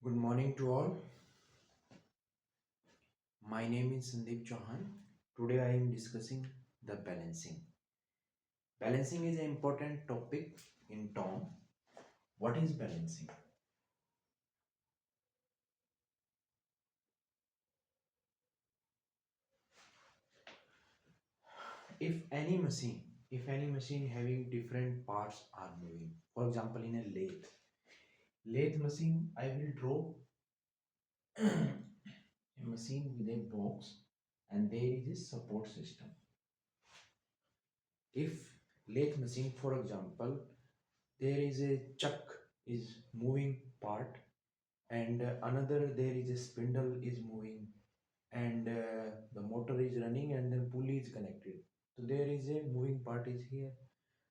Good morning to all. My name is Sandeep Chauhan. Today I am discussing the balancing. Balancing is an important topic in Tom. What is balancing? If any machine having different parts are moving, for example, in a lathe machine, I will draw a machine with a box and there is a support system. If lathe machine, for example, there is a chuck is moving part and another there is a spindle is moving and the motor is running and then pulley is connected, so there is a moving part is here.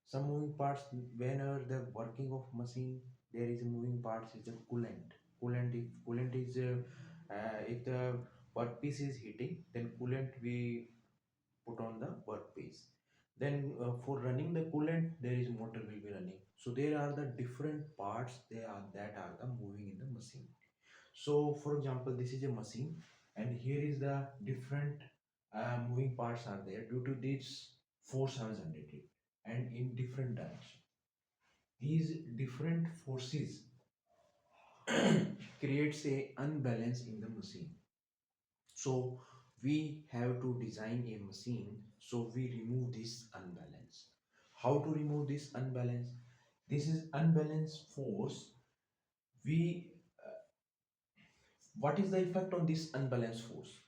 Some moving parts, whenever the working of machine, there is a moving parts is the coolant. If coolant is if the workpiece is heating, then coolant we put on the workpiece. Then for running the coolant, there is motor will be running. So there are the different parts they are that are the moving in the machine. So for example, this is a machine and here is the different moving parts are there. Due to this, force are generated and in different direction. These different forces creates a unbalance in the machine. So we have to design a machine so we remove this unbalance. How to remove this unbalance? This is unbalanced force. We What is the effect on this unbalanced force?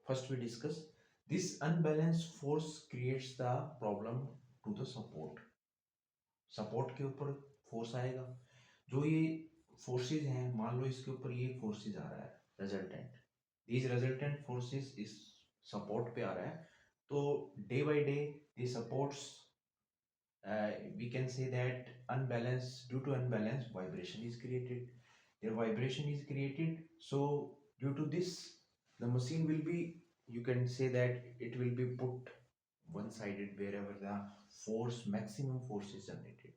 First we discuss. This unbalanced force creates the problem to the support. Support के ऊपर force आएगा. जो ये forces हैं, मान लो इसके ऊपर ये फोर्सेस आ रहा है रिजल्टेंट. these resultant forces इस सपोर्ट पे आ रहा है. तो day by day the supports, we can say that unbalance, due to unbalance vibration is created. Their vibration is created, so due to this the machine will be, you can say that it will be put one sided wherever the force, maximum force is generated.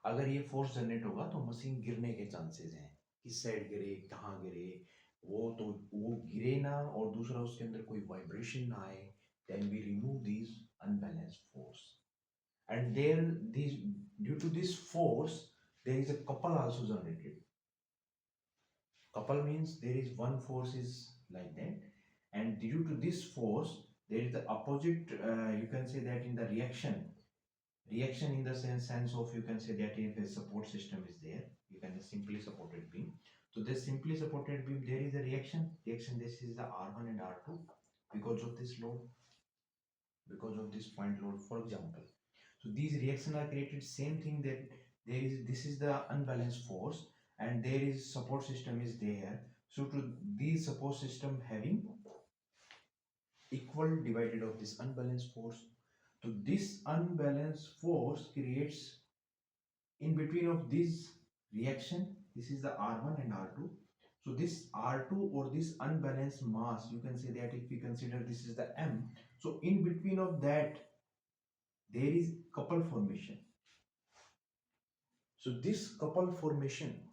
अगर ये force generate होगा तो machine गिरने के chances हैं. किस side गिरे, कहाँ गिरे, वो गिरे ना और दूसरा उसके अंदर कोई वाइब्रेशन ना आए. Then we remove this unbalanced force. And there these, due to this force, there is a couple also generated. Couple means there is one force is like that, and due to this force there is the opposite, you can say that in the reaction in the sense of, you can say that if a support system is there, you can simply supported beam. So this simply supported beam, there is a reaction, this is the R1 and R2 because of this load, because of this point load, for example. So these reactions are created, same thing, that there is, this is the unbalanced force and there is support system is there. So to these support system having equal divided of this unbalanced force. So this unbalanced force creates in between of this reaction, this is the R1 and R2. So this R2 or this unbalanced mass, you can say that if we consider this is the M, so in between of that there is couple formation. So this couple formation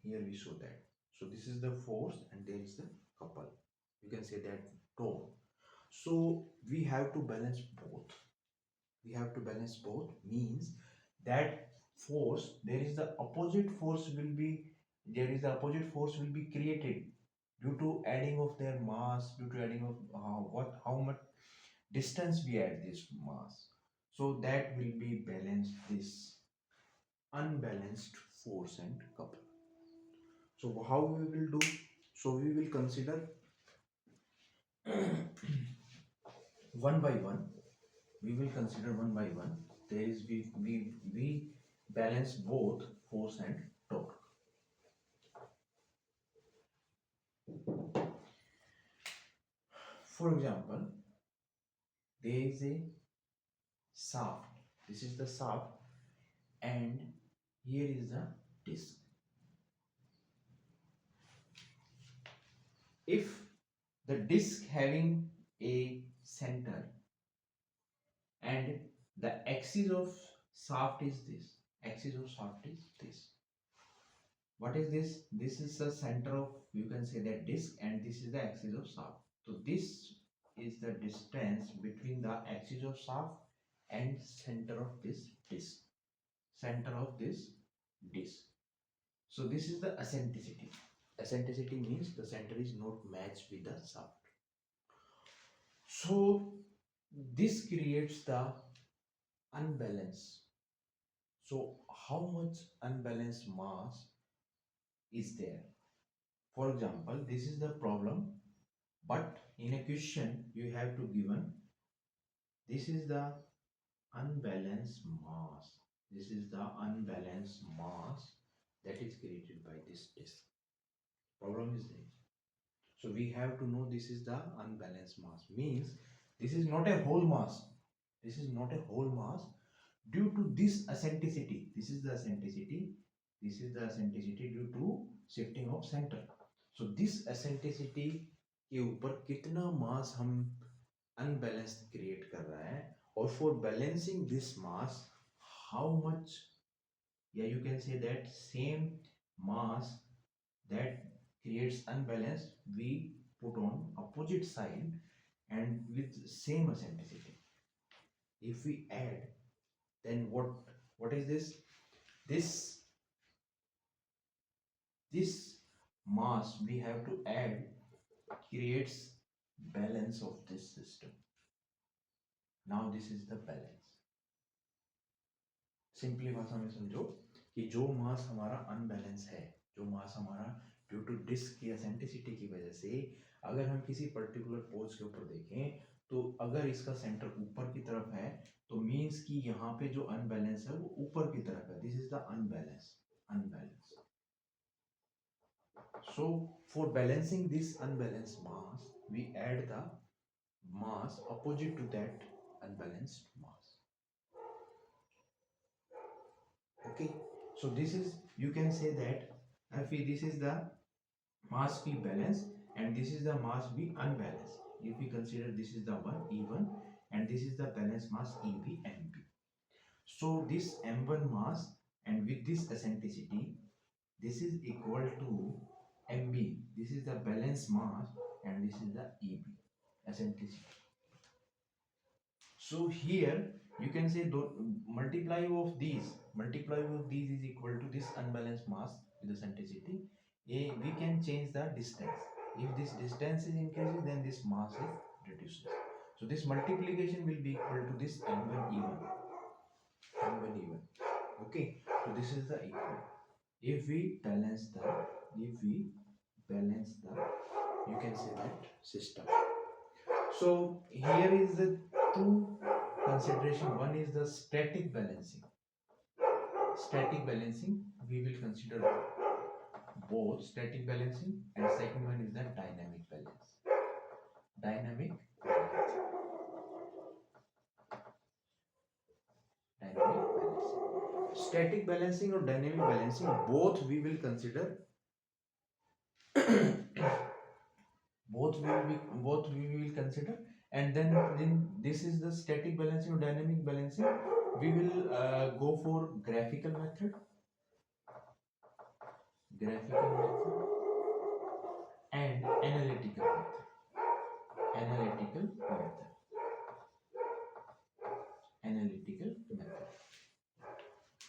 here we show that. So this is the force and there is the couple. You can say that tone. So we have to balance both. We have to balance both means that force, there is the opposite force will be created due to adding of their mass, due to adding of how much distance we add this mass. So that will be balanced this unbalanced force and couple. So how we will do? So we will consider one by one. We will consider one by one. There is we balance both force and torque. For example, there is a shaft. This is the shaft, and here is the disc. If the disc having a center and the axis of shaft is this Axis of shaft is this. What is this? This is the center of, you can say that, disk, and this is the axis of shaft. So this is the distance between the axis of shaft and center of this disk. Center of this disk. So this is the eccentricity. Eccentricity means the center is not matched with the shaft. So this creates the unbalance. So how much unbalanced mass is there? For example, this is the problem, but in a question you have to given this is the unbalanced mass. This is the unbalanced mass that is created by this disk. Problem is there. So we have to know this is the unbalanced mass. Means this is not a whole mass. This is not a whole mass due to this eccentricity. This is the eccentricity. This is the eccentricity due to shifting of center. So this eccentricity के ऊपर कितना मास हम unbalanced create कर रहा है, और for balancing this mass how much, या you can say that same mass that creates unbalance we put on opposite side and with same eccentricity. If we add, then what is this? This mass we have to add creates balance of this system. Now this is the balance. Simply भाषा में समझो कि जो मास हमारा unbalance है, जो मास हमारा due to disc की एसेंट्रिसिटी की वजह से, अगर हम किसी पर्टिकुलर पोज के ऊपर देखें तो अगर इसका सेंटर ऊपर की तरफ है तो मींस कि यहाँ पे जो अनबैलेंस है वो ऊपर की तरफ है. This is the unbalance. So for balancing this unbalanced mass we add the mass opposite to that unbalanced mass. Okay, so this is, you can say that if this is the mass be balanced and this is the mass be unbalanced. If we consider this is the one E1 and this is the balanced mass EB MB. So this M1 mass and with this eccentricity, this is equal to MB. This is the balanced mass and this is the EB eccentricity. So here you can say multiply of these is equal to this unbalanced mass with the eccentricity. We can change the distance. If this distance is increases, then this mass is reduces. So this multiplication will be equal to this M1 E1. Okay, so this is the equal. If we balance the, you can say that system. So here is the two consideration. One is the static balancing. We will consider both static balancing, and second one is the dynamic balance. Dynamic balancing. Static balancing or dynamic balancing, both we will consider. both we will consider, and then this is the static balancing or dynamic balancing. We will go for graphical method and analytical method.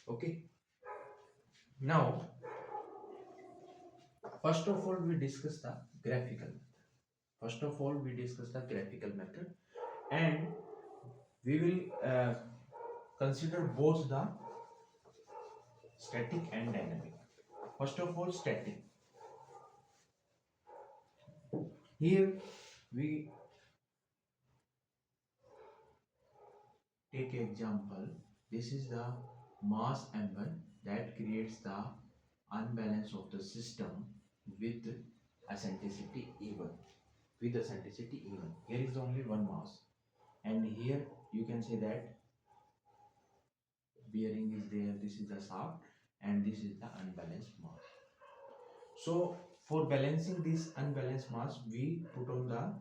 Okay, now first of all we discuss the graphical method. And we will consider both the static and dynamic. First of all, static. Here we take example. This is the mass M1 that creates the unbalance of the system with eccentricity E1. Here is only one mass, and here you can say that bearing is there. This is the shaft, and this is the unbalanced mass. So for balancing this unbalanced mass, we put on the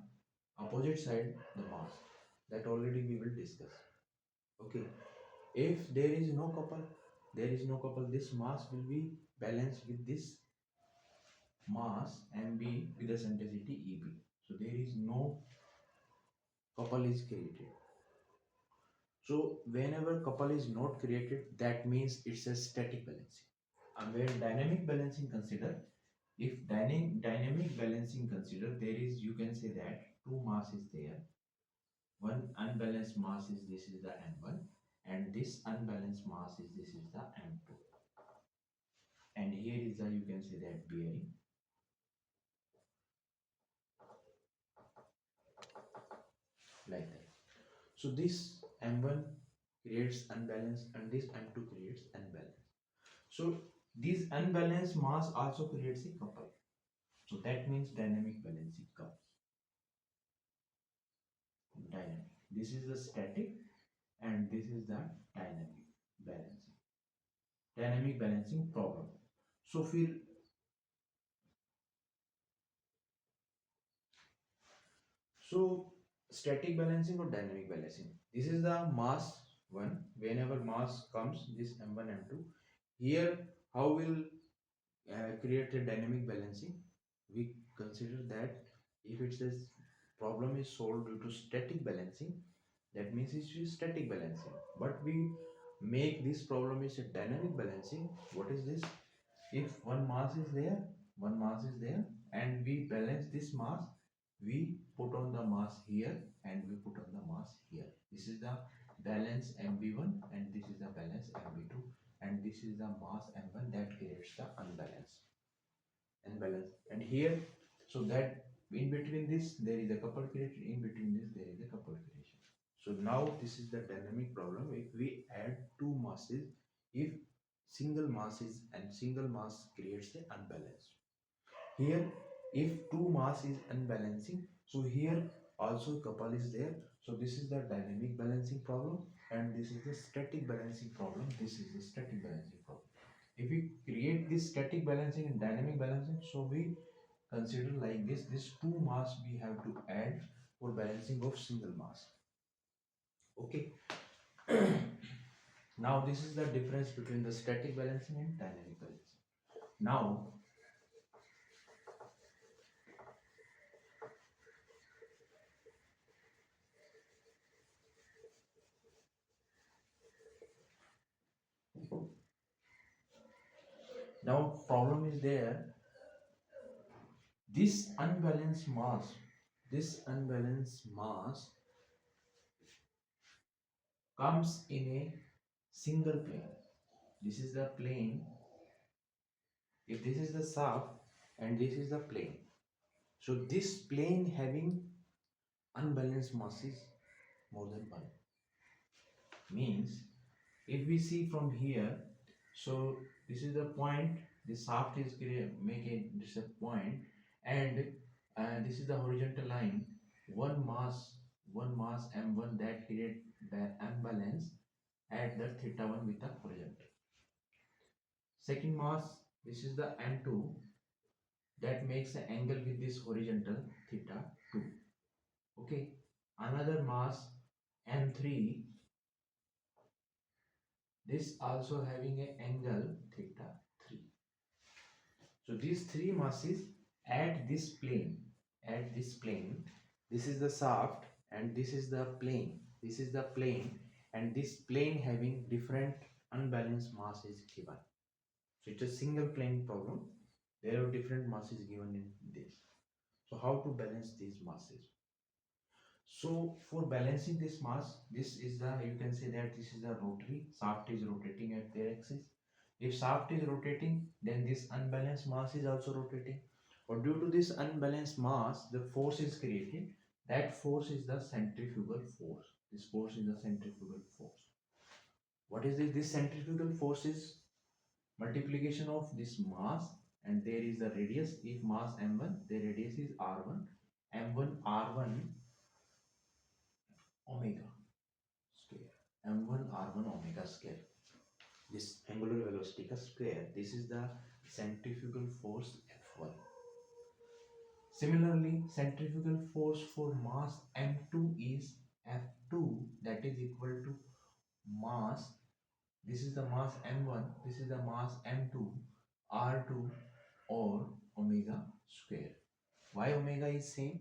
opposite side the mass. That already we will discuss. Okay, if there is no couple, there is no couple, this mass will be balanced with this mass mb with the centricity eb. So there is no couple is created. So whenever couple is not created, that means it's a static balancing. And when dynamic balancing consider, if dynamic balancing consider, there is, you can say that two mass is there. One unbalanced mass is, this is the m1, and this unbalanced mass is, this is the m2. And here is the, you can say that bearing, like that. So this m1 creates unbalance and this m2 creates unbalance. So this unbalanced mass also creates a couple. So that means dynamic balancing comes. Dynamic. This is the static and this is the dynamic balancing. Dynamic balancing problem. So फिर, so static balancing or dynamic balancing. This is the mass one. Whenever mass comes, this m1 m2. Here, how will create a dynamic balancing? We consider that if it says problem is solved due to static balancing, that means it is static balancing. But we make this problem is a dynamic balancing. What is this? If one mass is there, one mass is there, and we balance this mass, we put on the mass here and we put on the mass here. This is the balance mb1 and this is the balance mb2, and this is the mass m1 that creates the unbalance. And here, so that in between this there is a couple created, in between this there is a couple creation. So now this is the dynamic problem. If we add two masses, if single masses and single mass creates a unbalance. Here, if two mass is unbalancing, so here also couple is there. So this is the dynamic balancing problem and this is the static balancing problem. This is the static balancing problem. If we create this static balancing and dynamic balancing, so we consider like this two mass we have to add for balancing of single mass. Okay. Now this is the difference between the static balancing and dynamic balancing. Now problem is there, this unbalanced mass, this unbalanced mass comes in a single plane. This is the plane. If this is the shaft and this is the plane, so this plane having unbalanced masses more than one, means if we see from here, so this is the point, the shaft is making this a point, and this is the horizontal line. One mass m1 that create the unbalance at the theta 1 with the horizontal. Second mass, this is the m2 that makes an angle with this horizontal theta 2. Okay. Another mass m3, this also having an angle theta 3. So these three masses at this plane, this is the shaft and this is the plane, and this plane having different unbalanced mass is given. So it's a single plane problem. There are different masses given in this. So how to balance these masses? So for balancing this mass, this is the, you can say that this is the rotary, shaft is rotating at their axis. If shaft is rotating, then this unbalanced mass is also rotating. But due to this unbalanced mass, the force is created. That force is the centrifugal force. This force is the centrifugal force. What is this? This centrifugal force is multiplication of this mass and there is the radius. If mass m1, the radius is r1, m1 r1 omega square, m1 r1 omega square, this angular velocity ka square. This is the centrifugal force F1. Similarly, centrifugal force for mass m2 is F2, that is equal to mass This is the mass m1, this is the mass m2, r2 or omega square. Why omega is same?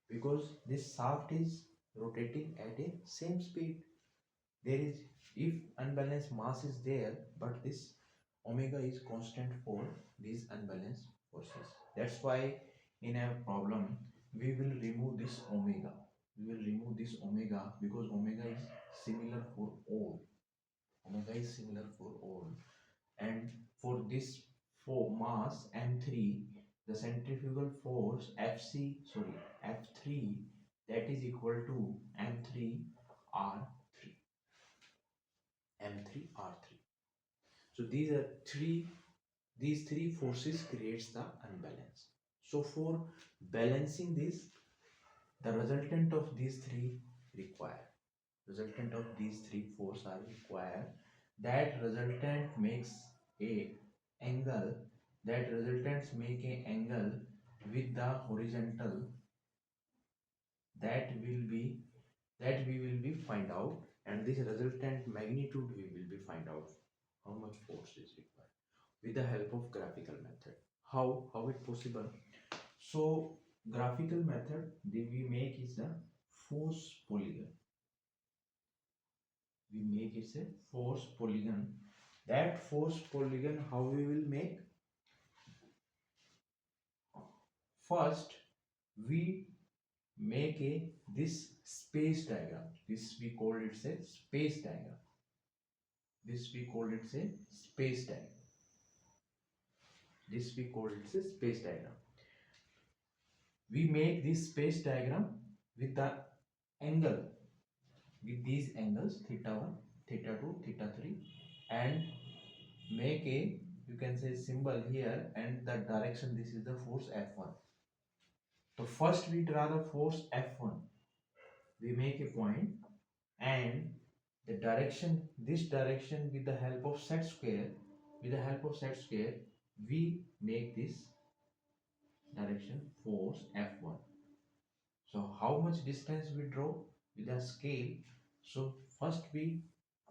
Because this shaft is rotating at a same speed. There is, if unbalanced mass is there, but this omega is constant for these unbalanced forces. That's why in a problem we will remove this omega. We will remove this omega because omega is similar for all. Omega is similar for all. And for this, for mass m3, the centrifugal force f3, that is equal to m3 r3, m3 r3. So these three forces creates the unbalance. So for balancing this, the resultant of these three require, resultant of these three forces are required. That resultant makes a angle, that resultants make a angle with the horizontal, that will be, that we will be find out, and this resultant magnitude we will be find out how much force is required with the help of graphical method. How it possible? So graphical method that we make is the force polygon. We make it a force polygon. That force polygon, how we will make? First we make a this space diagram. This we call it a space diagram. This we call it a space diagram. This we call it a space diagram. We make this space diagram with the angle, with these angles theta 1, theta 2, theta 3, and make a, you can say, symbol here, and the direction, this is the force F1. So first we draw the force F1, we make a point, and the direction, this direction, with the help of set square, with the help of set square, we make this direction force F1. So how much distance we draw with a scale? So first we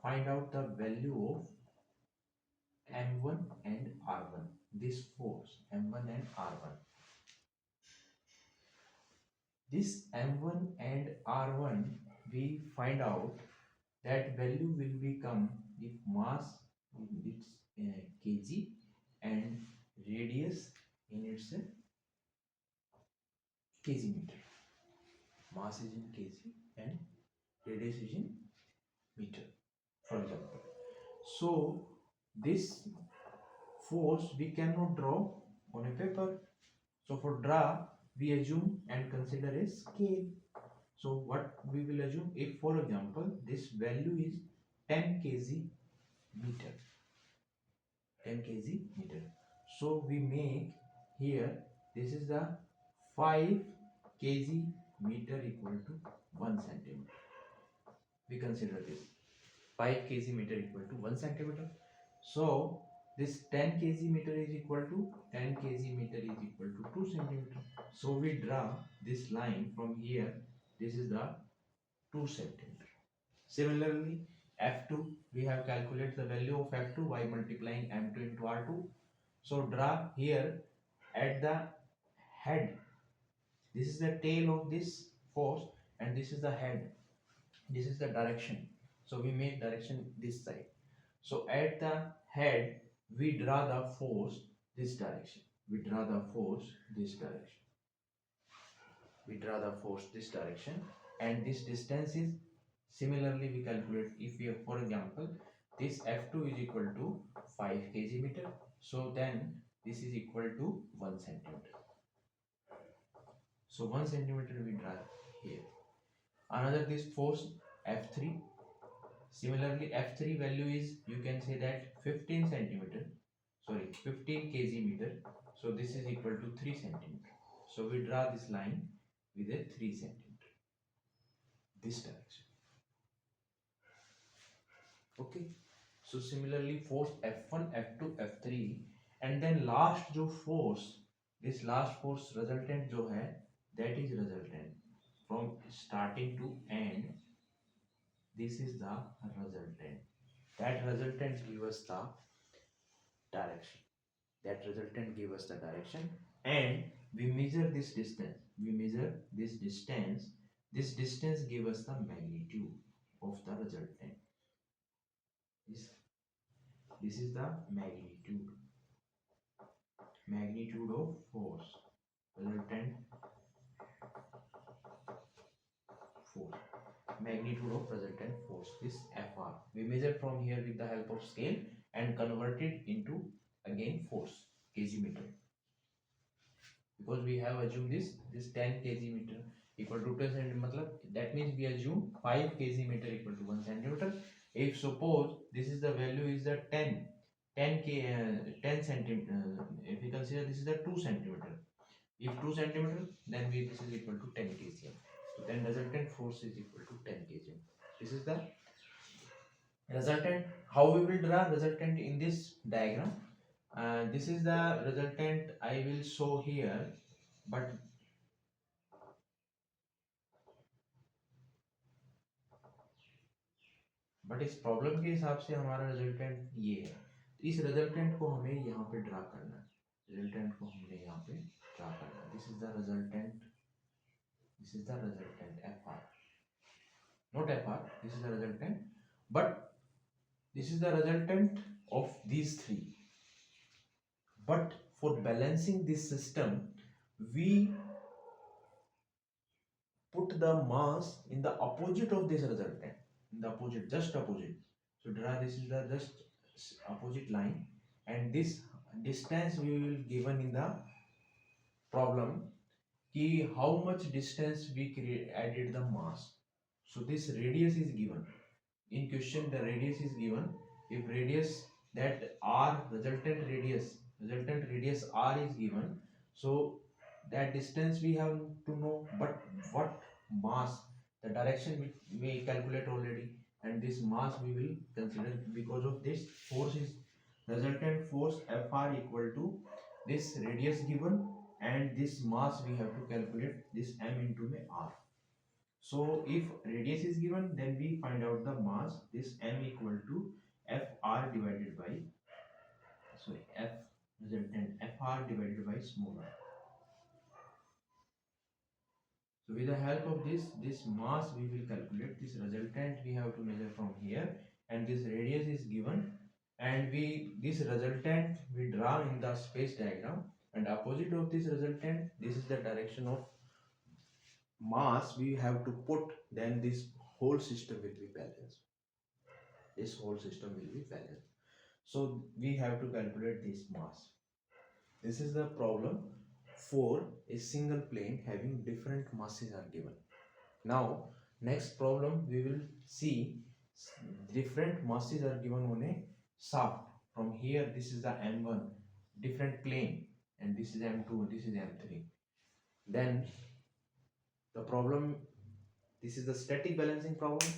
find out the value of M1 and R1, this force M1 and R1. This M1 and R1 we find out, that value will become, if mass in its kg and radius in its kg meter. Mass is in kg and radius is in meter, for example. So this force we cannot draw on a paper. So for draw, we assume and consider a scale. So what we will assume, if for example this value is 10 kg meter, 10 kg meter. So we make here, this is the 5 kg meter equal to 1 centimeter. We consider this 5 kg meter equal to 1 centimeter. So this 10 kg meter is equal to 10 kg meter is equal to 2 centimeter. So we draw this line from here. This is the 2 centimeter. Similarly, F2, we have calculated the value of F2 by multiplying M2 into R2. So draw here at the head. This is the tail of this force and this is the head. This is the direction. So we make direction this side. So at the head, we draw the force this direction. We draw the force this direction. We draw the force this direction, and this distance is, similarly we calculate, if we have, for example, this F2 is equal to 5 kg meter. So then this is equal to 1 centimeter. So 1 centimeter we draw here. Another, this force F3. Similarly, F3 value is, you can say that 15 centimeter, sorry, 15 kg meter. So this is equal to 3 centimeter. So we draw this line with a 3 centimeter, this direction. Okay. So similarly, force F1, F2, F3, and then last जो force, this last force resultant जो है, that is resultant from starting to end. This is the resultant. That resultant give us the direction. That resultant give us the direction, and we measure this distance. We measure this distance. This distance give us the magnitude of the resultant. This is the magnitude of force, resultant force, magnitude of resultant force, this Fr. We measure from here with the help of scale and convert it into again force, kg meter, because we have assumed this 10 kg meter equal to 10 centimeter, matlab that means we assume 5 kg meter equal to 1 centimeter. If suppose this is the value is the 10 centimeter, if we consider this is the 2 centimeter, if 2 centimeter, then this is equal to 10 kg. So then resultant force is equal to 10 kg. This is the resultant. How we will draw resultant in this diagram? This is the resultant I will show here, but इस problem के हिसाब से हमारा resultant ये है, तो इस resultant को हमें यहाँ पे ड्रा करना है, रिजल्टेंट को हमने यहाँ पे ड्रा करना है. This is the resultant, this is the resultant Fr, not Fr, this is the resultant, but this is the resultant of these three. But for balancing this system, we put the mass in the opposite of this resultant, in the opposite, just opposite. So draw, this is the just opposite line, and this distance we will given in the problem ki how much distance we added the mass. So this radius is given in question, the radius is given. If radius, that r resultant radius r is given, so that distance we have to know, but what mass, the direction we calculate already, and this mass we will consider. Because of this force is resultant force Fr equal to this radius given, and this mass we have to calculate, this m into r. So if radius is given, then we find out the mass, this m equal to Fr divided by, sorry, F resultant Fr divided by small r. So with the help of this mass we will calculate, this resultant we have to measure from here, and this radius is given, and this resultant we draw in the space diagram, and opposite of this resultant, this is the direction of mass we have to put, then this whole system will be balanced. This whole system will be balanced. So we have to calculate this mass. This is the problem for a single plane having different masses are given. Now next problem we will see, different masses are given on a shaft. From here this is the m1 different plane, and this is m2, this is m3. Then the problem, this is the static balancing problem,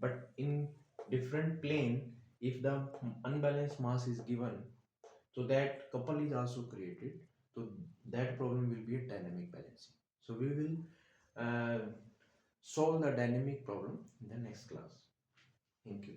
but in different plane, if the unbalanced mass is given, so that couple is also created, so that problem will be a dynamic balancing. So we will solve the dynamic problem in the next class. Thank you.